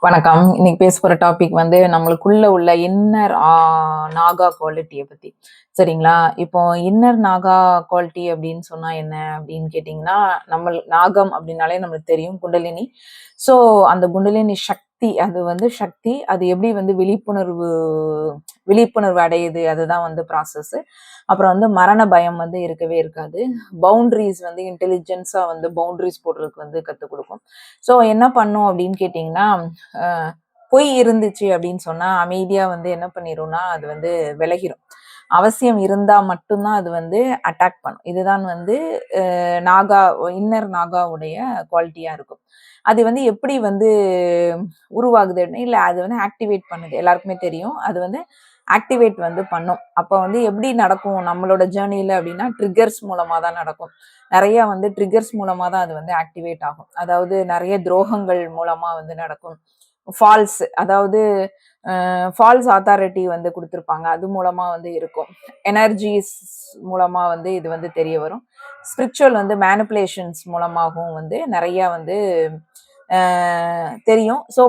வணக்கம். இன்னைக்கு பேச போற டாபிக் வந்து நம்மளுக்குள்ள உள்ள இன்னர் நாகா குவாலிட்டிய பத்தி. சரிங்களா? இப்போ இன்னர் நாகா குவாலிட்டி அப்படின்னு சொன்னா என்ன அப்படின்னு கேட்டீங்கன்னா, நாகம் அப்படின்னாலே நம்மளுக்கு தெரியும் குண்டலினி. ஸோ அந்த குண்டலினி சக்தி அது வந்து சக்தி. அது எப்படி வந்து விழிப்புணர்வு அடையுது அதுதான் வந்து ப்ராசஸ். அப்புறம் வந்து மரண பயம் வந்து இருக்கவே இருக்காது. பவுண்டரிஸ் வந்து இன்டெலிஜென்ஸா வந்து பவுண்டரிஸ் போடுறதுக்கு வந்து கத்துக் கொடுக்கும். ஸோ என்ன பண்ணும் அப்படின்னு கேட்டிங்கன்னா, பொய் இருந்துச்சு அப்படின்னு சொன்னா அமைதியா வந்து என்ன பண்ணிரும்னா அது வந்து விலகிரும். அவசியம் இருந்தா மட்டும்தான் அது வந்து அட்டாக் பண்ணும். இதுதான் வந்து நாகா இன்னர் நாகாவுடைய குவாலிட்டியா இருக்கும். அது வந்து எப்படி வந்து உருவாகுதுன்னு இல்ல அது வந்து ஆக்டிவேட் பண்ணுது. எல்லாருக்குமே தெரியும். அது வந்து ஆக்டிவேட் வந்து பண்ணும். அப்ப வந்து எப்படி நடக்கும் நம்மளோட ஜேர்னில அப்படின்னா ட்ரிகர்ஸ் மூலமா தான் நடக்கும். நிறைய வந்து ட்ரிகர்ஸ் மூலமா தான் அது வந்து ஆக்டிவேட் ஆகும். அதாவது நிறைய துரோகங்கள் மூலமா வந்து நடக்கும். ஃபால்ஸ் அதாவது ஃபால்ஸ் அத்தாரிட்டி வந்து கொடுத்துருப்பாங்க. அது மூலமா வந்து இருக்கும். எனர்ஜிஸ் மூலமா வந்து இது வந்து தெரிய வரும். ஸ்பிரிச்சுவல் வந்து மேனிப்புலேஷன்ஸ் மூலமாகவும் வந்து நிறைய வந்து தெரியும். ஸோ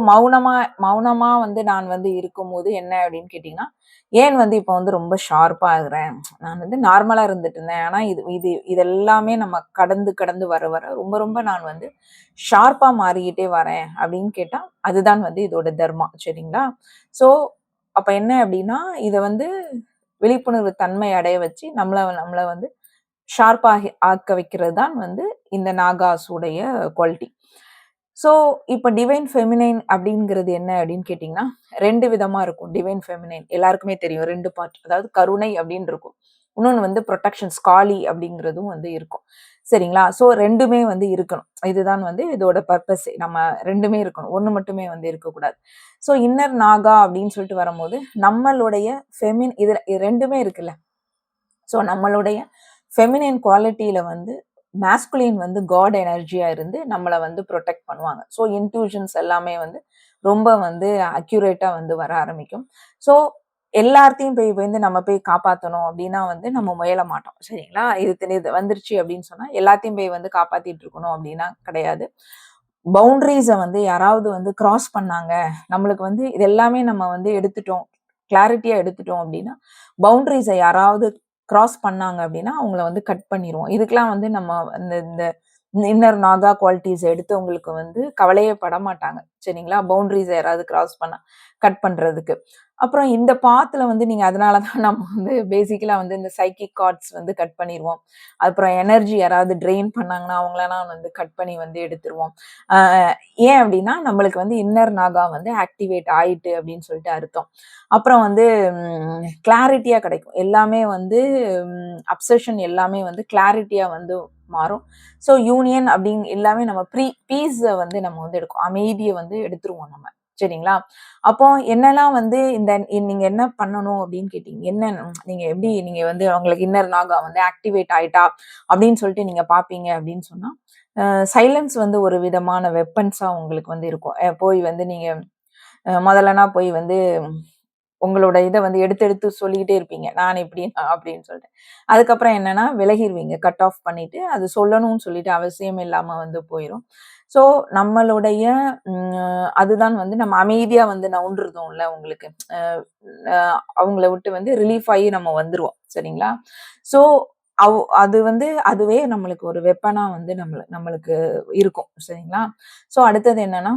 மௌனமா வந்து நான் வந்து இருக்கும்போது என்ன அப்படின்னு கேட்டிங்கன்னா, ஏன் வந்து இப்போ வந்து ரொம்ப ஷார்ப்பா ஆகுறேன். நான் வந்து நார்மலா இருந்துட்டு இருந்தேன். ஆனா இது இது இதெல்லாமே நம்ம கடந்து கடந்து வர வர ரொம்ப ரொம்ப நான் வந்து ஷார்ப்பா மாறிக்கிட்டே வரேன் அப்படின்னு கேட்டா, அதுதான் வந்து இதோட தர்மா. சரிங்களா? ஸோ அப்ப என்ன அப்படின்னா, இத வந்து விழிப்புணர்வு தன்மை அடைய வச்சு நம்மள நம்மள வந்து ஷார்ப்பா ஆக்க வைக்கிறது தான் வந்து இந்த நாகாஸ் உடைய குவாலிட்டி. ஸோ இப்ப டிவைன் ஃபெமினைன் அப்படிங்கிறது என்ன அப்படின்னு கேட்டிங்கன்னா, 2 விதமா இருக்கும். டிவைன் ஃபெமினைன் எல்லாருக்குமே தெரியும். 2 பார்ட். அதாவது கருணை அப்படின்னு இருக்கும். இன்னொன்னு வந்து புரொடெக்ஷன் ஸ்காலி அப்படிங்கிறதும் வந்து இருக்கும். சரிங்களா? ஸோ 2மே வந்து இருக்கணும். இதுதான் வந்து இதோட பர்ப்பஸே. நம்ம 2மே இருக்கணும். 1 மட்டுமே வந்து இருக்கக்கூடாது. ஸோ இன்னர் நாகா அப்படின்னு சொல்லிட்டு வரும்போது, நம்மளுடைய இது 2மே இருக்குல்ல. ஸோ நம்மளுடைய ஃபெமினைன் குவாலிட்டியில வந்து மாஸ்குலின் வந்து காட் எனர்ஜியா இருந்து நம்மளை வந்து ப்ரொடெக்ட் பண்ணுவாங்க. ஸோ இன்ட்யூஷன்ஸ் எல்லாமே வந்து ரொம்ப வந்து அக்யூரேட்டா வந்து வர ஆரம்பிக்கும். ஸோ எல்லாத்தையும் போய் வந்து நம்ம போய் காப்பாற்றணும் அப்படின்னா வந்து நம்ம முயல மாட்டோம். சரிங்களா? இது வந்துருச்சு அப்படின்னு சொன்னா எல்லாத்தையும் போய் வந்து காப்பாத்திட்டு இருக்கணும் அப்படின்னா கிடையாது. பவுண்டரிஸை வந்து யாராவது வந்து கிராஸ் பண்ணாங்க, நம்மளுக்கு வந்து இது எல்லாமே நம்ம வந்து எடுத்துட்டோம், கிளாரிட்டியா எடுத்துட்டோம் அப்படின்னா பவுண்டரிஸை யாராவது கிராஸ் பண்ணாங்க அப்படின்னா அவங்கள வந்து கட் பண்ணிடுவோம். இதுக்கெல்லாம் வந்து நம்ம இந்த இந்த இன்னர் நாகா குவாலிட்டிஸ் எடுத்தவங்களுக்கு வந்து கவலையே பட மாட்டாங்க. சரிங்களா? பவுண்டரிஸ் யாராவது கிராஸ் பண்ணா கட் பண்றதுக்கு. அப்புறம் இந்த பாத்துல வந்து நீங்க அதனாலதான் நம்ம வந்து பேசிக்கலா வந்து இந்த சைக்கிக் கார்ட்ஸ் வந்து கட் பண்ணிடுவோம். அப்புறம் எனர்ஜி யாராவது ட்ரெயின் பண்ணாங்கன்னா அவங்களெல்லாம் வந்து கட் பண்ணி வந்து எடுத்துருவோம். ஏன் அப்படின்னா நம்மளுக்கு வந்து இன்னர் நாகா வந்து ஆக்டிவேட் ஆயிட்டு அப்படின்னு சொல்லிட்டு அர்த்தம். அப்புறம் வந்து கிளாரிட்டியா கிடைக்கும். எல்லாமே வந்து அப்சஷன் எல்லாமே வந்து கிளாரிட்டியா வந்து மாறும். ஸோ யூனியன் அப்படிங்க எல்லாமே நம்ம பீஸை வந்து நம்ம வந்து எடுக்கும். அமைதியை வந்து எடுத்துருவோம் நம்ம. சரிங்களா? அப்போ என்னெல்லாம் வந்து நீங்க என்ன பண்ணணும் அப்படின்னு கேட்டீங்க. என்ன நீங்க எப்படி நீங்க வந்து உங்களுக்கு இன்னர் நாகா வந்து ஆக்டிவேட் ஆயிட்டா அப்படின்னு சொல்லிட்டு நீங்க பாப்பீங்க அப்படின்னு சொன்னா, சைலன்ஸ் வந்து ஒரு விதமான வெப்பன்ஸா உங்களுக்கு வந்து இருக்கும். போய் வந்து நீங்க முதல்லனா போய் வந்து உங்களோட இதை வந்து எடுத்து எடுத்து சொல்லிக்கிட்டே இருப்பீங்க. நான் இப்படி அப்படின்னு சொல்லிட்டு. அதுக்கப்புறம் என்னன்னா விலகிருவீங்க. கட் ஆஃப் பண்ணிட்டு அது சொல்லணும்னு சொல்லிட்டு அவசியம் இல்லாம வந்து போயிடும். ஸோ நம்மளுடைய அதுதான் வந்து நம்ம அமைதியா வந்து நவுண்டுருதோம்ல உங்களுக்கு. அவங்கள விட்டு வந்து ரிலீஃப் ஆகி நம்ம வந்துருவோம். சரிங்களா? ஸோ அது வந்து அதுவே நம்மளுக்கு ஒரு வெப்பனா வந்து நம்மளுக்கு இருக்கும். சரிங்களா? ஸோ அடுத்தது என்னன்னா,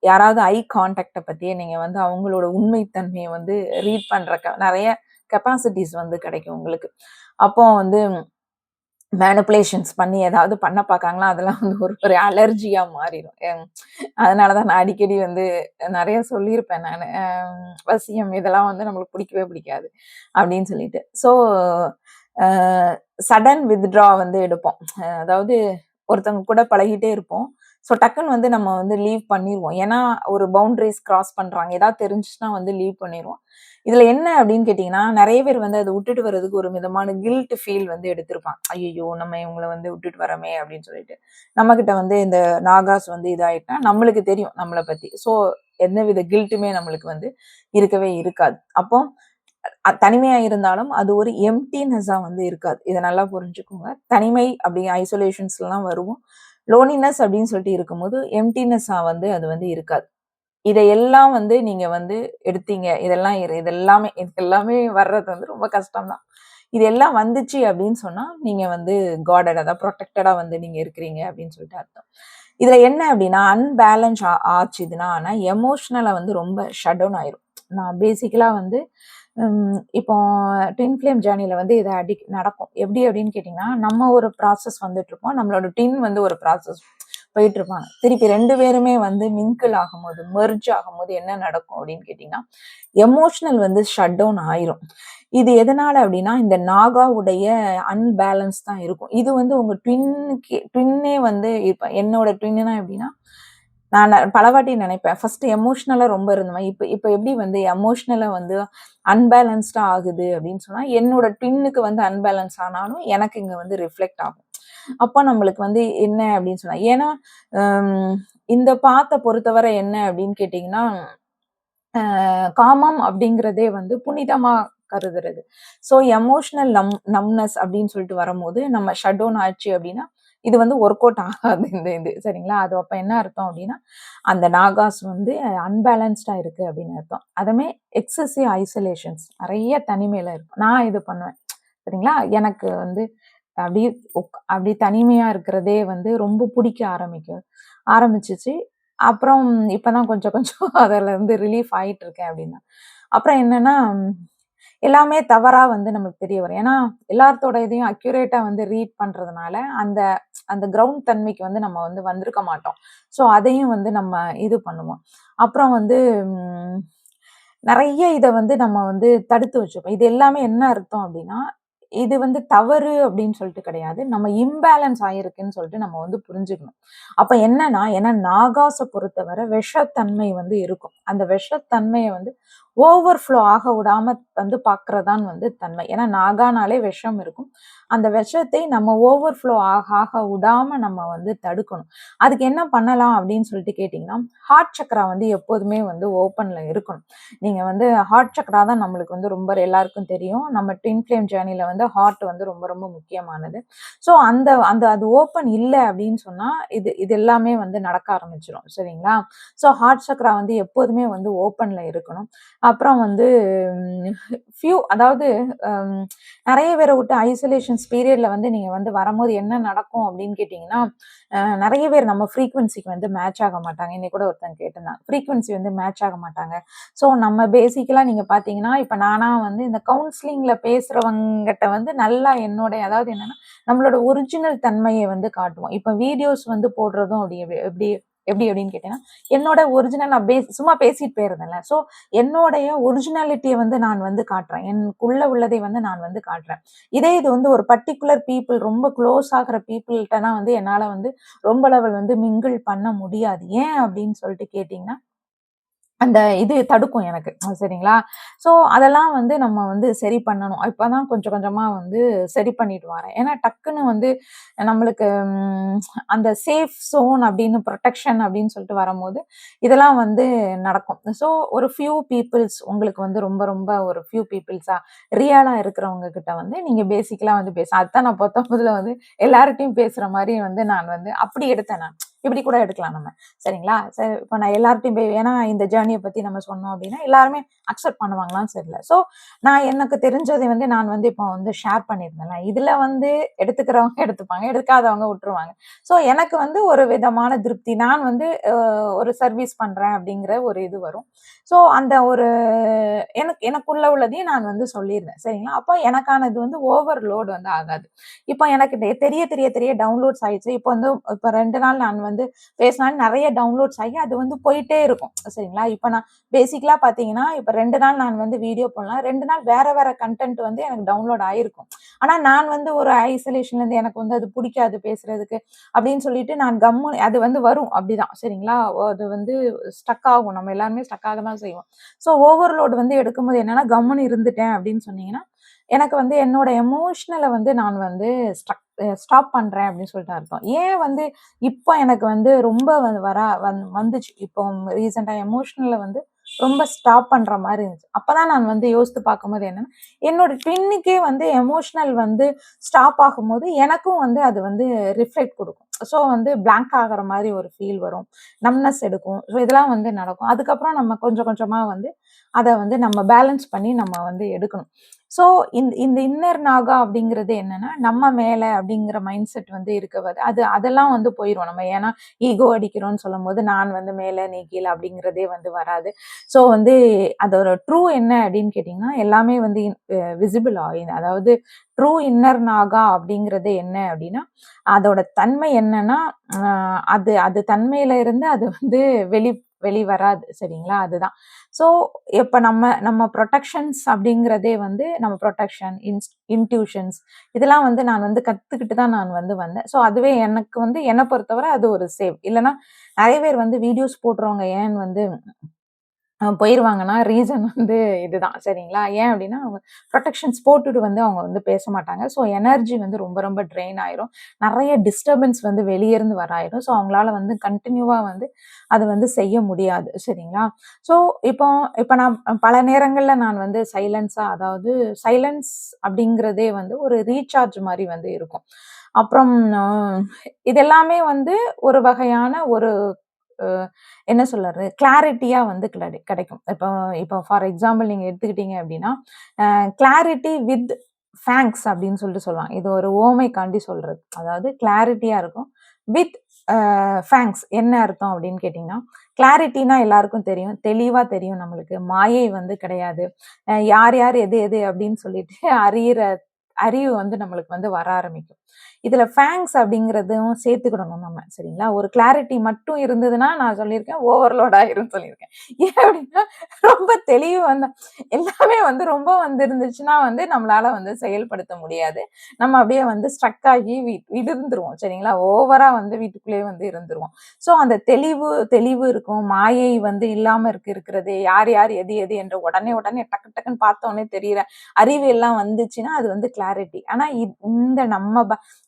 யாராவது ஐ கான்டாக்ட பத்தியே நீங்க வந்து அவங்களோட உண்மைத்தன்மையை வந்து ரீட் பண்ற நிறைய கெப்பாசிட்டிஸ் வந்து கிடைக்கும் உங்களுக்கு. அப்போ வந்து மேனிப்புலேஷன்ஸ் பண்ணி ஏதாவது பண்ண பார்க்காங்களா, அதெல்லாம் வந்து ஒரு அலர்ஜியா மாறிடும். அதனாலதான் நான் அடிக்கடி வந்து நிறைய சொல்லியிருப்பேன் நானு. வசியம் இதெல்லாம் வந்து நம்மளுக்கு பிடிக்கவே பிடிக்காது அப்படின்னு சொல்லிட்டு. ஸோ சடன் வித்ட்ரா வந்து எடுப்போம். அதாவது ஒருத்தவங்க கூட பழகிட்டே இருப்போம். ஸோ டக்குன்னு வந்து நம்ம வந்து லீவ் பண்ணிருவோம். ஏன்னா ஒரு பவுண்டரிஸ் கிராஸ் பண்றாங்க. ஏதாவது தெரிஞ்சுச்சுன்னா வந்து லீவ் பண்ணிருவோம். இதுல என்ன அப்படின்னு கேட்டீங்கன்னா, நிறைய பேர் வந்து அதை விட்டுட்டு வர்றதுக்கு ஒரு விதமான கில்ட் ஃபீல் வந்து எடுத்திருப்பாங்க. ஐயோ நம்ம இவங்கள வந்து விட்டுட்டு வரமே அப்படின்னு சொல்லிட்டு. நம்ம கிட்ட வந்து இந்த நாகாஸ் வந்து இதாயிட்டா நம்மளுக்கு தெரியும் நம்மளை பத்தி. ஸோ எந்தவித கில்ட்டுமே நம்மளுக்கு வந்து இருக்கவே இருக்காது. அப்போ தனிமையா இருந்தாலும் அது ஒரு எம்டினஸா வந்து இருக்காது. இதை நல்லா புரிஞ்சுக்கோங்க. தனிமை அப்படி ஐசோலேஷன்ஸ்லாம் வருவோம். லோனினஸ் அப்படின்னு சொல்லிட்டு இருக்கும்போது எம்டினஸா வந்து அது வந்து இருக்காது. இதையெல்லாம் வந்து நீங்க வந்து எடுத்தீங்க. இது எல்லாமே வர்றது வந்து ரொம்ப கஷ்டம் தான். இது எல்லாம் வந்துச்சு அப்படின்னு சொன்னா, நீங்க வந்து கார்டட் அதாவது புரொடெக்டடா வந்து நீங்க இருக்கிறீங்க அப்படின்னு சொல்லிட்டு அர்த்தம். இதுல என்ன அப்படின்னா, அன்பேலன்ஸ் ஆச்சுதுன்னா, ஆனா எமோஷனலா வந்து ரொம்ப ஷட் டவுன் ஆயிரும். நான் பேசிக்கலா வந்து இப்போ ட்வின் ஃப்ளேம் ஜர்னில வந்து இது நடக்கும். எப்படி அப்படின்னு கேட்டீங்கன்னா, நம்ம ஒரு ப்ராசஸ் வந்துட்டுருப்போம். நம்மளோட ட்வின் வந்து ஒரு ப்ராசஸ் போயிட்டுருப்பாங்க. திருப்பி 2 பேருமே வந்து மிங்கிள் ஆகும்போது, மெர்ஜ் ஆகும்போது என்ன நடக்கும் அப்படின்னு கேட்டீங்கன்னா, எமோஷனல் வந்து ஷட் டவுன் ஆயிரும். இது எதனால அப்படின்னா, இந்த நாகாவுடைய அன்பேலன்ஸ் தான் இருக்கும். இது வந்து உங்க ட்வின்னே வந்து இப்ப என்னோட ட்வின்னுனா எப்படின்னா, நான் பலவாட்டி நினைப்பேன். ஃபர்ஸ்ட் எமோஷனலா ரொம்ப இருந்தவன். இப்ப இப்ப எப்படி வந்து எமோஷனலா வந்து அன்பேலன்ஸ்டா ஆகுது அப்படின்னு சொன்னா, என்னோட ட்வின்னுக்கு வந்து அன்பேலன்ஸ் ஆனாலும் எனக்கு இங்க வந்து ரிஃப்ளெக்ட் ஆகும். அப்ப நம்மளுக்கு வந்து என்ன அப்படின்னு சொன்னா ஏன்னா, ம் இந்த பாத்த பொறுத்தவரை என்ன அப்படின்னு கேட்டீங்கன்னா, காமம் அப்படிங்கிறதே வந்து புனிதமா கருதுறது. ஸோ எமோஷனல் நம்னஸ் அப்படின்னு சொல்லிட்டு வரும்போது, நம்ம ஷட் டவுன் ஆச்சு அப்படின்னா, இது வந்து ஒர்க் அவுட் ஆகாது இந்த இது. சரிங்களா? அது அப்ப என்ன அர்த்தம் அப்படின்னா, அந்த நாகாஸ் வந்து அன்பேலன்ஸ்டா இருக்கு அப்படின்னு அர்த்தம். அதுவுமே எக்ஸசிவ் ஐசோலேஷன்ஸ் நெறைய தனிமையில இருக்கும். நான் இது பண்ணுவேன். சரிங்களா? எனக்கு வந்து அப்படியே அப்படியே தனிமையா இருக்கிறதே வந்து ரொம்ப புடிக்க ஆரம்பிச்சுச்சு. அப்புறம் இப்பதான் கொஞ்சம் கொஞ்சம் அதுலருந்து ரிலீஃப் ஆயிட்டு இருக்கேன் அப்படின்னா. அப்புறம் என்னன்னா, எல்லாமே தவறா வந்து நமக்கு தெரிய வரும். ஏன்னா, எல்லாத்தோட இதையும் அக்யூரேட்டா வந்து ரீட் பண்றதுனால, அந்த அந்த கிரவுண்ட் தன்மைக்கு வந்து நம்ம வந்து வந்திருக்க மாட்டோம். ஸோ, அதையும் வந்து நம்ம இது பண்ணுவோம். அப்புறம் வந்து ம் நெறைய இத வந்து நம்ம வந்து தடுத்து வச்சுப்போம். இது எல்லாமே என்ன அர்த்தம் அப்டின்னா, இது வந்து தவறு அப்டின்னு சொல்லிட்டு கிடையாது. நம்ம இம்பேலன்ஸ் ஆயிருக்குன்னு சொல்லிட்டு நம்ம வந்து புரிஞ்சுக்கணும். அப்ப என்னன்னா, ஏன்னா நாகாஸ பொறுத்தவரை விஷத்தன்மை வந்து இருக்கும். அந்த விஷத்தன்மைய வந்து ஓவர்ஃப்ளோ ஆக விடாம வந்து பார்க்கிறதான் வந்து தன்மை. ஏன்னா நாகானாலே விஷம் இருக்கும். அந்த விஷத்தை நம்ம ஓவர்ஃப்ளோ ஆக விடாம நம்ம வந்து தடுக்கணும். அதுக்கு என்ன பண்ணலாம் அப்டின்னு சொல்லிட்டு கேட்டீங்கன்னா, ஹார்ட் சக்ரா வந்து எப்போதுமே வந்து ஓப்பன்ல இருக்கணும். நீங்க வந்து ஹார்ட் சக்ரா தான் நம்மளுக்கு வந்து ரொம்ப எல்லாருக்கும் தெரியும். நம்ம ட்வின் ஃப்ளேம் ஜர்னில வந்து ஹார்ட் வந்து ரொம்ப ரொம்ப முக்கியமானது. ஸோ அந்த அந்த அது ஓப்பன் இல்ல அப்படின்னு சொன்னா, இது எல்லாமே வந்து நடக்க ஆரம்பிச்சுரும். சரிங்களா? ஸோ ஹார்ட் சக்ரா வந்து எப்போதுமே வந்து ஓப்பன்ல இருக்கணும். அப்புறம் வந்து அதாவது ம் நெறைய பேர விட்டு ஐசோலேஷன்ஸ் பீரியட்ல வந்து நீங்க வந்து வரும்போது என்ன நடக்கும் அப்படின்னு கேட்டீங்கன்னா, நெறைய பேர் நம்ம ஃப்ரீக்வன்சிக்கு வந்து மேட்ச் ஆக மாட்டாங்க. இன்னைக்கு கூட ஒருத்தங்க கேட்டிருந்தாங்க. ஃப்ரீக்வன்சி வந்து மேட்ச் ஆக மாட்டாங்க. ஸோ நம்ம பேசிக்கலா நீங்க பார்த்தீங்கன்னா, இப்ப நானா வந்து இந்த கவுன்சிலிங்ல பேசுறவங்கட்ட வந்து நல்லா என்னோட அதாவது என்னன்னா, நம்மளோட ஒரிஜினல் தன்மைய வந்து காட்டுவோம். இப்ப வீடியோஸ் வந்து போடுறதும் அப்படி எப்படி எப்படி அப்படின்னு கேட்டீங்கன்னா, என்னோட ஒரிஜினல் நான் சும்மா பேசிட்டு போயிருந்தேன்ல. ஸோ என்னோடைய ஒரிஜினாலிட்டிய வந்து நான் வந்து காட்டுறேன். எனக்குள்ள உள்ளதை வந்து நான் வந்து காட்டுறேன். இதே இது வந்து ஒரு பர்ட்டிகுலர் பீப்பிள் ரொம்ப க்ளோஸ் ஆகுற பீப்பிள்ட்டனா வந்து என்னால வந்து ரொம்ப லெவல் வந்து மிங்கிள் பண்ண முடியாது. ஏன் அப்படின்னு சொல்லிட்டு கேட்டீங்கன்னா, அந்த இது தடுக்கும் எனக்கு. சரிங்களா? ஸோ, அதெல்லாம் வந்து நம்ம வந்து சரி பண்ணணும். இப்பதான் கொஞ்சம் கொஞ்சமா வந்து சரி பண்ணிட்டு வரேன். ஏன்னா டக்குன்னு வந்து நம்மளுக்கு அந்த சேஃப் ஸோன் அப்படின்னு புரொடெக்ஷன் அப்படின்னு சொல்லிட்டு வரும்போது, இதெல்லாம் வந்து நடக்கும். ஸோ, ஒரு ஃபியூ பீப்பிள்ஸ் உங்களுக்கு வந்து ரொம்ப ரொம்ப ஒரு ஃபியூ பீப்பிள்ஸா ரியலா இருக்கிறவங்க கிட்ட வந்து நீங்க பேசிக்கலா வந்து அதுதான் நான் 19ல வந்து எல்லார்ட்டயும் பேசுற மாரி வந்து நான் வந்து அப்படி எடுத்தேன் நான். இப்படி கூட எடுக்கலாம் நம்ம. சரிங்களா? சரி இப்ப நான் எல்லார்ட்டயும் ஏன்னா இந்த ஜர்னிய பத்தி நம்ம சொன்னோம் அப்டின்னா, எல்லாருமே அக்செப்ட் பண்ணுவாங்களான்னு தெரியல. ஸோ, நான் எனக்கு தெரிஞ்சதை வந்து நான் வந்து இப்போ வந்து ஷேர் பண்ணியிருந்தேன்ல. இதுல வந்து எடுத்துக்கிறவங்க எடுத்துப்பாங்க, எடுக்காதவங்க விட்டுருவாங்க. ஸோ, எனக்கு வந்து ஒரு விதமான திருப்தி. நான் வந்து ஒரு சர்வீஸ் பண்றேன் அப்டிங்கிற ஒரு இது வரும். ஸோ, அந்த ஒரு எனக்குள்ள உள்ளதையும் நான் வந்து சொல்லிருந்தேன். சரிங்களா? அப்போ எனக்கானது வந்து ஓவர்லோட் வந்து ஆகாது. இப்போ எனக்கு தெரிய டவுன்லோட்ஸ் ஆயிடுச்சு. இப்ப 2 நாள் நான் வந்து பேசினாலும் நெறைய டவுன்லோட்ஸ் ஆகி அது வந்து போயிட்டே இருக்கும். சரிங்களா? இப்ப நான் பேசிக்கலா பார்த்தீங்கன்னா, இப்ப 2 நாள் நான் வந்து வீடியோ போடலாம். 2 நாள் வேற வேற கன்டென்ட் வந்து எனக்கு டவுன்லோட் ஆயிருக்கும். ஆனா நான் வந்து ஒரு ஐசோலேஷன்லேருந்து எனக்கு வந்து அது புடிக்காது பேசுறதுக்கு அப்படின்னு சொல்லிட்டு நான் அது வந்து வரும் அப்படிதான். சரிங்களா? அது வந்து ஸ்டக் ஆகும். நம்ம எல்லாருமே ஸ்டக் ஆக தான் செய்வோம். ஸோ ஓவர்லோட் வந்து எடுக்கும்போது என்னன்னா, கம்முனு இருந்துட்டேன் அப்படின்னு சொன்னீங்கன்னா, எனக்கு வந்து என்னோட எமோஷனல வந்து நான் வந்து ஸ்டாப் பண்றேன் அப்படின்னு சொல்லிட்டு அர்த்தம். ஏன் வந்து இப்ப எனக்கு வந்து ரொம்ப வந்துச்சு. இப்போ ரீசென்ட்டா எமோஷனல வந்து ரொம்ப ஸ்டாப் பண்ற மாரி இருந்துச்சு. அப்பதான் நான் வந்து யோசித்து பார்க்கும்போது என்னன்னா, என்னோட ட்வின்னுக்கே வந்து எமோஷனல் வந்து ஸ்டாப் ஆகும்போது, எனக்கும் வந்து அது வந்து ரிஃப்ளெக்ட் குடுக்கும். ஸோ வந்து பிளாங்க் ஆகுற மாதிரி ஒரு ஃபீல் வரும், நம்னஸ் எடுக்கும். ஸோ இதெல்லாம் வந்து நடக்கும். அதுக்கப்புறம் நம்ம கொஞ்சம் கொஞ்சமா வந்து அதை வந்து நம்ம பேலன்ஸ் பண்ணி நம்ம வந்து எடுக்கணும். ஸோ இந்த இந்த இன்னர் நாகா அப்படிங்கிறது என்னன்னா, நம்ம மேல அப்படிங்கிற மைண்ட் செட் வந்து இருக்கவது அதெல்லாம் வந்து போயிரும். நம்ம ஏன்னா ஈகோ அடிக்கிறோம்னு சொல்லும்போது நான் வந்து மேல நீ கீழ அப்படிங்கிறதே வந்து வராது. ஸோ வந்து அதோட ட்ரூ என்ன அப்படின்னு கேட்டிங்கன்னா, எல்லாமே வந்து விசிபிள் ஆகும். அதாவது ட்ரூ இன்னர் நாகா அப்படிங்கிறது என்ன அப்படின்னா, அதோட தன்மை என்னன்னா, அது அது தன்மையில இருந்து அது வந்து வெளிவராது. சரிங்களா? அதுதான். ஸோ இப்ப நம்ம நம்ம ப்ரொடெக்ஷன்ஸ் அப்படிங்கிறதே வந்து நம்ம ப்ரொடெக்ஷன், இன்ட்யூஷன்ஸ் இதெல்லாம் வந்து நான் வந்து கத்துக்கிட்டு தான் நான் வந்து வந்தேன். ஸோ அதுவே எனக்கு வந்து என்ன பொறுத்தவரை அது ஒரு சேவ். இல்லன்னா நெறைய பேர் வந்து வீடியோஸ் போடுறவங்க ஏன் வந்து போயிருவாங்கன்னா, ரீசன் வந்து இதுதான். சரிங்களா? ஏன் அப்டின்னா, அவங்க புரொடெக்ஷன்ஸ் போட்டுட்டு வந்து அவங்க வந்து பேச மாட்டாங்க. ஸோ எனர்ஜி வந்து ரொம்ப ரொம்ப ட்ரெயின் ஆயிரும். நெறைய டிஸ்டர்பன்ஸ் வந்து வெளிய இருந்து வர ஆயிரும். ஸோ அவங்களால வந்து கன்டினியூவா வந்து அது வந்து செய்ய முடியாது. சரிங்களா? ஸோ இப்போ இப்ப நான் பல நேரங்கள்ல நான் வந்து அதாவது சைலன்ஸ் அப்டிங்கிறதே வந்து ஒரு ரீசார்ஜ் மாரி வந்து இருக்கும். அப்புறம் இது எல்லாமே வந்து ஒரு வகையான ஒரு அ என்ன சொல்றது? கிளாரிட்டியா வந்து கிடைக்கும். இப்போ இப்போ ஃபார் எக்ஸாம்பிள் நீங்க எடுத்துக்கிட்டீங்க அப்டின்னா, கிளாரிட்டி வித் ஃபேங்க்ஸ் அப்டின்னு சொல்லுவாங்க. இது ஒரு உவமைக்காண்டி சொல்றது. அதாவது கிளாரிட்டியா இருக்கும். வித் ஃபேங்க்ஸ் என்ன அர்த்தம் அப்டின்னு கேட்டீங்கன்னா, கிளாரிட்டினா எல்லாருக்கும் தெரியும். தெளிவா தெரியும் நம்மளுக்கு. மாயை வந்து கிடையாது. யார் யார் எது எது அப்டின்னு சொல்லிட்டு அறிவு வந்து நம்மளுக்கு வந்து வர ஆரம்பிக்கும். இதுல ஃபேங்க்ஸ் அப்படிங்கிறதும் சேர்த்துக்கிடணும் நம்ம. சரிங்களா? ஒரு கிளாரிட்டி மட்டும் இருந்ததுன்னா, நான் சொல்லியிருக்கேன் ஓவர்லோட் ஆயிரும்னு சொல்லியிருக்கேன். ஏன் அப்படின்னா, ரொம்ப தெளிவு வந்து எல்லாமே வந்து ரொம்ப வந்து இருந்துச்சுன்னா வந்து நம்மளால வந்து செயல்படுத்த முடியாது. நம்ம அப்படியே வந்து ஸ்ட்ரக் ஆகி இருந்துருவோம். சரிங்களா? ஓவரா வந்து வீட்டுக்குள்ளேயே வந்து இருந்துருவோம். ஸோ அந்த தெளிவு தெளிவு இருக்கும். மாயை வந்து இல்லாம இருக்கிறது. யார் யார் எது எது என்று உடனே உடனே டக்கு டக்குன்னு பார்த்தோனே தெரியிற அறிவு எல்லாம் வந்துச்சுன்னா, அது வந்து கிளாரிட்டி. ஆனா இந்த நம்ம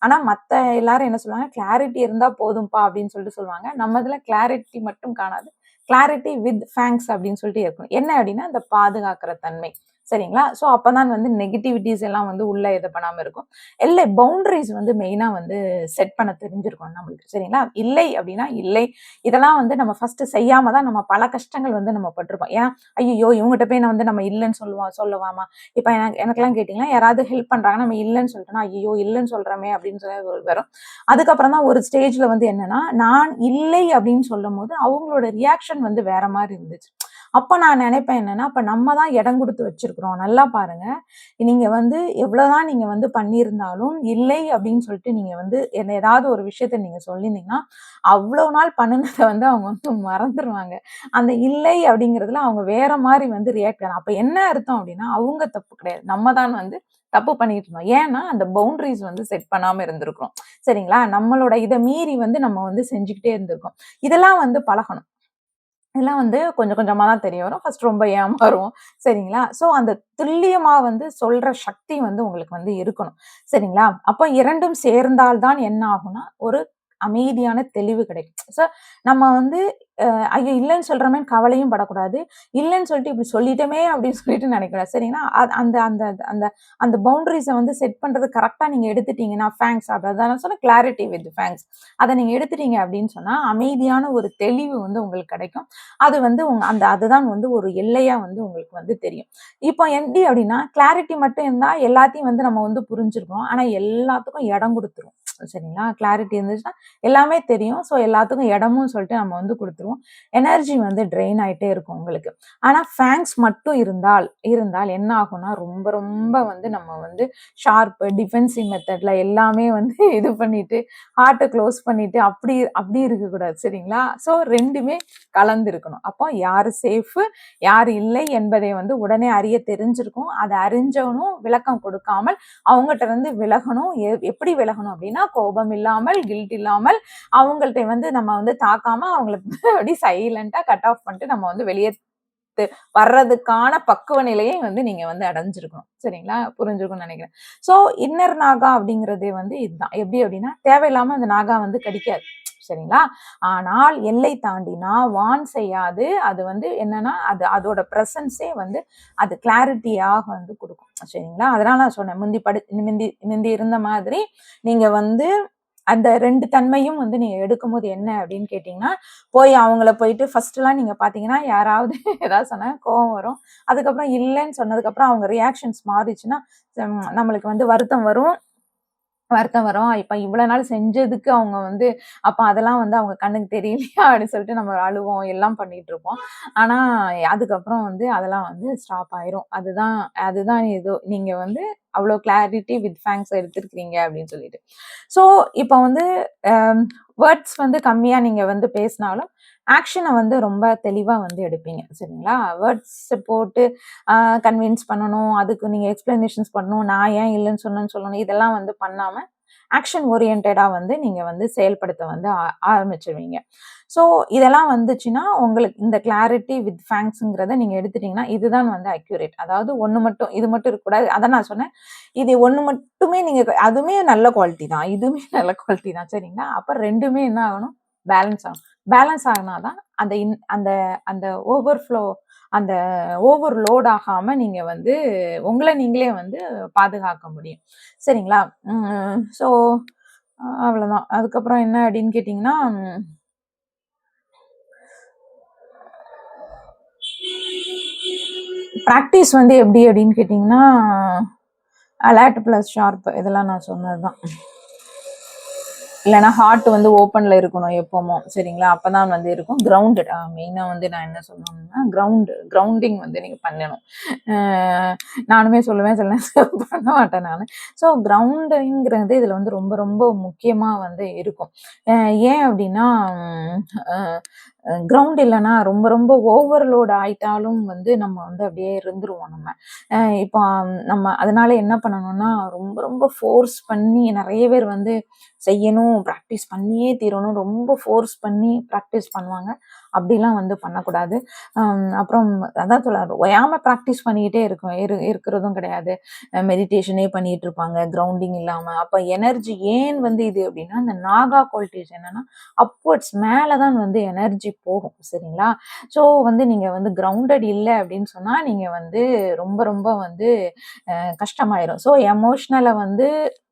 ஆனா மத்த எல்லாரும் என்ன சொல்லுவாங்க, கிளாரிட்டி இருந்தா போதும்பா அப்படின்னு சொல்லுவாங்க. நம்ம இதுல கிளாரிட்டி மட்டும் காணாது. கிளாரிட்டி வித் ஃபேங்க்ஸ் அப்படின்னு சொல்லிட்டு இருக்கணும். என்ன அப்படின்னா, அந்த பாதுகாக்கிற தன்மை. சரிங்களா? ஸோ அப்பதான் வந்து நெகட்டிவிட்டீஸ் எல்லாம் வந்து உள்ள இது பண்ணாம இருக்கும். பவுண்டரீஸ் வந்து மெயினா வந்து செட் பண்ண தெரிஞ்சிருக்கணும் நம்மளுக்கு. சரிங்களா? இல்லை அப்படின்னா இல்லை. இதெல்லாம் வந்து நம்ம ஃபர்ஸ்ட் செய்யாம தான் நம்ம பல கஷ்டங்கள் வந்து நம்ம பட்டுருப்போம். ஏன் ஐய்யய்யோ! இவங்ககிட்ட போய் நான் வந்து நம்ம இல்லன்னு சொல்லவாமா? இப்ப எனக்கெல்லாம் கேட்டீங்கன்னா, யாராவது ஹெல்ப் பண்றாங்கன்னா, நம்ம இல்லன்னு சொல்லிட்டோம்னா, ஐய்யய்யோ! இல்லன்னு சொல்றோமே அப்படின்னு சொல்லி வரும். அதுக்கப்புறம் தான் ஒரு ஸ்டேஜ்ல வந்து என்னன்னா, நான் இல்லை அப்படின்னு சொல்லும்போது, அவங்களோட ரியாக்ஷன் வந்து வேற மாரி இருந்துச்சு. அப்ப நான் நினைப்பேன் என்னன்னா, அப்ப நம்ம தான் இடம் குடுத்து வச்சிருக்கிறோம். நல்லா பாருங்க. நீங்க வந்து எவ்வளவுதான் நீங்க வந்து பண்ணியிருந்தாலும், இல்லை அப்படின்னு சொல்லிட்டு நீங்க வந்து ஏதாவது ஒரு விஷயத்த நீங்க சொல்லியிருந்தீங்கன்னா, அவ்வளவு நாள் பண்ணுனத வந்து அவங்க வந்து மறந்துருவாங்க. அந்த இல்லை அப்படிங்கிறதுல அவங்க வேற மாரி வந்து ரியாக்ட் அப்ப என்ன அர்த்தம் அப்படின்னா, அவங்க தப்பு கிடையாது. நம்ம தான் வந்து தப்பு பண்ணிட்டு இருந்தோம். ஏன்னா, அந்த பவுண்டரீஸ் வந்து செட் பண்ணாம இருந்திருக்கிறோம். சரிங்களா? நம்மளோட இத மீறி வந்து நம்ம வந்து செஞ்சுக்கிட்டே இருந்திருக்கோம். இதெல்லாம் வந்து பழகணும். இதெல்லாம் வந்து கொஞ்சம் கொஞ்சமா தான் தெரிய வரும். ஃபர்ஸ்ட் ரொம்ப ஏமாறுவோம். சரிங்களா? ஸோ அந்த துல்லியமா வந்து சொல்ற சக்தி வந்து உங்களுக்கு வந்து இருக்கணும். சரிங்களா? அப்ப 2ம் சேர்ந்தால் தான் என்ன ஆகும்னா, ஒரு அமைதியான தெளிவு கிடைக்கும். நம்ம வந்து ஐயோ! இல்லன்னு சொல்றோமேன்னு கவலையும் படக்கூடாது. இல்லன்னு சொல்லிட்டு இப்படி சொல்லிட்டோமே அப்படின்னு சொல்லிட்டு நினைக்கக்கூடாது. சரிங்களா? அந்த அந்த அந்த அந்த பவுண்டரீஸ வந்து செட் பண்றது கரெக்ட்டா நீங்க எடுத்துட்டீங்கன்னா, அதான் நான் சொன்னேன் கிளாரிட்டி வித் ஃபேங்க்ஸ். அத நீங்க எடுத்துட்டீங்க அப்படின்னு சொன்னா, அமைதியான ஒரு தெளிவு வந்து உங்களுக்கு கிடைக்கும். அது வந்து அதுதான் வந்து ஒரு எல்லையா வந்து உங்களுக்கு வந்து தெரியும். இப்போ எப்படி அப்படின்னா, கிளாரிட்டி மட்டும் இருந்தா எல்லாத்தையும் வந்து நம்ம வந்து புரிஞ்சிருக்கோம். ஆனா எல்லாத்துக்கும் இடம் குடுத்துருவோம். சரிங்களா? கிளாரிட்டி இருந்துச்சுன்னா எல்லாமே தெரியும். ஸோ எல்லாத்துக்கும் இடமும் சொல்லிட்டு நம்ம வந்து குடுத்துருவோம். எனர்ஜி வந்து ட்ரெயின் ஆயிட்டே இருக்கும் உங்களுக்கு. ஆனா ஃபேங்க்ஸ் மட்டும் இருந்தால் என்ன ஆகும்னா, ரொம்ப ரொம்ப வந்து நம்ம வந்து டிஃபென்சிவ் மெத்தட்ல எல்லாமே வந்து இது பண்ணிட்டு, ஹார்ட்ட க்ளோஸ் பண்ணிட்டு அப்படி அப்படி இருக்கக்கூடாது. சரிங்களா? ஸோ 2மே கலந்து இருக்கணும். அப்போ யாரு சேஃபு, யாரு இல்லை என்பதை வந்து உடனே அறிய தெரிஞ்சிருக்கும். அத அறிஞ்சவனும் விளக்கம் கொடுக்காமல் அவங்கட்ட இருந்து விலகணும். எப்படி விலகணும் அப்படின்னா, கோபம் இல்லாமல், கில்ட் இல்லாமல் அவங்கள்ட்ட வந்து நம்ம வந்து தாக்காம அவங்கள அப்படி சைலன்ட்டா கட் ஆஃப் பண்ணிட்டு நம்ம வந்து வெளியே வர்றதுக்கான பக்குவ நிலையை வந்து நீங்க வந்து அடைஞ்சிருக்கணும். சரிங்களா? புரிஞ்சிருக்கும்னு நினைக்கிறேன். ஸோ இன்னர் நாகா அப்படிங்கிறதே வந்து இதுதான். எப்படி அப்படின்னா, தேவையில்லாம அந்த நாகா வந்து கடிக்காது. சரிங்களா? ஆனால் எல்லை தாண்டினா வார்ன் செய்யாது. அது வந்து என்னன்னா, அதோட பிரசன்ஸே வந்து அது கிளாரிட்டியாக வந்து குடுக்கும். சரிங்களா? அதனால நான் சொன்னேன். முந்தி இருந்த மாதிரி நீங்க வந்து அந்த 2 தன்மையும் வந்து நீங்க எடுக்கும்போது என்ன அப்படின்னு கேட்டீங்கன்னா, போய் அவங்கள போயிட்டு ஃபர்ஸ்ட்லாம் நீங்க பார்த்தீங்கன்னா, யாராவது ஏதாவது சொன்னா கோவம் வரும். அதுக்கப்புறம் இல்லன்னு சொன்னதுக்கப்புறம் அவங்க ரியாக்ஷன்ஸ் மாறிச்சுன்னா, நம்மளுக்கு வந்து வருத்தம் வரும். வருத்தம் வரும். இப்ப இவ்வளோ நாள் செஞ்சதுக்கு அவங்க வந்து அப்ப அதெல்லாம் வந்து அவங்க கண்ணுக்கு தெரியலையா அப்படின்னு சொல்லிட்டு நம்ம அழுவோம், எல்லாம் பண்ணிட்டு இருப்போம். ஆனா அதுக்கப்புறம் வந்து அதெல்லாம் வந்து ஸ்டாப் ஆயிரும். அதுதான் அதுதான் ஏதோ நீங்க வந்து அவ்வளோ கிளாரிட்டி வித் தேங்க்ஸ் எடுத்திருக்கிறீங்க அப்படின்னு சொல்லிட்டு. ஸோ இப்ப வந்து அ வேர்ட்ஸ் வந்து கம்மியா நீங்க வந்து பேசினாலும், ஆக்ஷன வந்து ரொம்ப தெளிவா வந்து எடுப்பீங்க. சரிங்களா? வேர்ட்ஸ் போட்டு கன்வின்ஸ் பண்ணணும். அதுக்கு நீங்க எக்ஸ்பிளனேஷன்ஸ் பண்ணணும். நான் ஏன் இல்லன்னு சொன்னேன்னு சொல்லணும். இதெல்லாம் வந்து பண்ணாம, ஆக்ஷன் ஓரியன்டடா வந்து நீங்க வந்து செயல்படுத்த வந்து ஆரம்பிச்சுருவீங்க. ஸோ இதெல்லாம் வந்துச்சுன்னா, உங்களுக்கு இந்த கிளாரிட்டி வித் தேங்க்ஸ்ங்கிறத நீங்க எடுத்துட்டீங்கன்னா, இதுதான் வந்து அக்யூரேட். அதாவது ஒண்ணு மட்டும் இது மட்டும் இருக்கக்கூடாது. அதான் நான் சொன்னேன். இது ஒண்ணு மட்டுமே நீங்க அதுவுமே நல்ல குவாலிட்டி தான். இதுவுமே நல்ல குவாலிட்டி தான். சரிங்களா? அப்ப 2மே என்ன ஆகணும்? பேலன்ஸ் ஆகணும். பேலன்ஸ் ஆகுனா தான் அந்த அந்த அந்த ஓவர்ஃப்ளோ அந்த ஓவர்லோட் ஆகாம நீங்க வந்து உங்கள நீங்களே வந்து பாதுகாக்க முடியும். சரிங்களா? ஸோ அவ்வளோதான். அதுக்கப்புறம் என்ன அப்படின்னு கேட்டீங்கன்னா, பிராக்டிஸ் வந்து எப்படி அப்படின்னு கேட்டீங்கன்னா, அலர்ட் பிளஸ் ஷார்ப் இதெல்லாம் நான் சொன்னது தான். இல்லைன்னா ஹார்ட் வந்து ஓப்பன்ல இருக்கணும் எப்பவும். சரிங்களா? அப்பதான் வந்து இருக்கும். கிரவுண்டட் மெயினா வந்து நான் என்ன சொல்லணும்னா, கிரவுண்டிங் வந்து நீங்க பண்ணணும். நானுமே சொல்லுவேன், சில நேரம் பண்ண மாட்டேன் நானு. ஸோ கிரவுண்டிங்கிறது இதுல வந்து ரொம்ப ரொம்ப முக்கியமா வந்து இருக்கும். ஏன் அப்படின்னா, அ கிரவுண்ட் இல்லைன்னா ரொம்ப ரொம்ப ஓவர்லோட் ஆயிட்டாலும் வந்து நம்ம வந்து அப்படியே இருந்துருவோம் நம்ம. இப்போ நம்ம அதனால என்ன பண்ணணும்னா, ரொம்ப ரொம்ப ஃபோர்ஸ் பண்ணி நெறைய பேர் வந்து செய்யணும், பிராக்டிஸ் பண்ணியே தீரணும், ரொம்ப ஃபோர்ஸ் பண்ணி பிராக்டிஸ் பண்ணுவாங்க. அப்படிலாம் வந்து பண்ணக்கூடாது. அப்புறம் அதான் ஓயாம பிராக்டிஸ் பண்ணிக்கிட்டே இருக்கும் இருக்கிறதும் கிடையாது. மெடிடேஷனே பண்ணிட்டு இருப்பாங்க, கிரவுண்டிங் இல்லாம. அப்ப எனர்ஜி ஏன் வந்து இது அப்படின்னா, இந்த நாகா குவாலிட்டிஸ் என்னன்னா, அப்வர்ட்ஸ் மேல தான் வந்து எனர்ஜி போகும். சரிங்களா? ஸோ வந்து நீங்க வந்து கிரவுண்டட் இல்ல அப்படின்னு சொன்னா, நீங்க வந்து ரொம்ப ரொம்ப வந்து கஷ்டமாயிரும். ஸோ எமோஷனல வந்து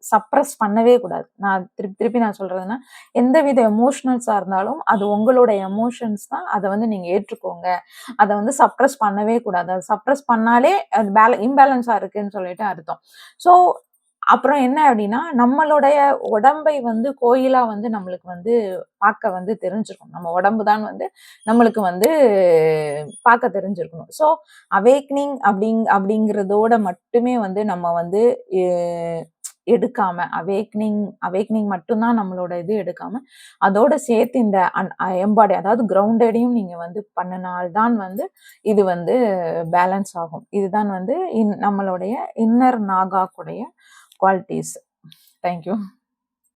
சப்ரஸ் பண்ணவே கூடாது. நான் திருப்பி திருப்பி நான் சொல்றதுன்னா, எந்தவித எமோஷனல்ஸா இருந்தாலும், அது உங்களோட எமோஷன்ஸ் தான். அத வந்து நீங்க ஏற்றுக்கோங்க. அத வந்து சப்ரஸ் பண்ணவே கூடாது. அத சப்ரஸ் பண்ணாலே அது இம்பேலன்ஸா இருக்குன்னு சொல்லிட்டு அர்த்தம். ஸோ அப்புறம் என்ன அப்டின்னா, நம்மளுடைய உடம்பை வந்து கோயிலா வந்து நம்மளுக்கு வந்து பார்க்க வந்து தெரிஞ்சிருக்கும். நம்ம உடம்பு தான் வந்து நம்மளுக்கு வந்து பார்க்க தெரிஞ்சிருக்கணும். ஸோ அவேக்னிங் அப்படிங்கிறதோட மட்டுமே வந்து நம்ம வந்து எ எடுக்காம அவேக்னிங் அவேக்னிங் மட்டும் தான் நம்மளோட இது எடுக்காம, அதோட சேர்த்து இந்த எம்பாடி அதாவது கிரவுண்டடையும் நீங்க வந்து பண்ணுனால் தான் வந்து இது வந்து பேலன்ஸ் ஆகும். இதுதான் வந்து நம்மளுடைய இன்னர் நாகாக்குடைய குவாலிட்டீஸ். Thank you.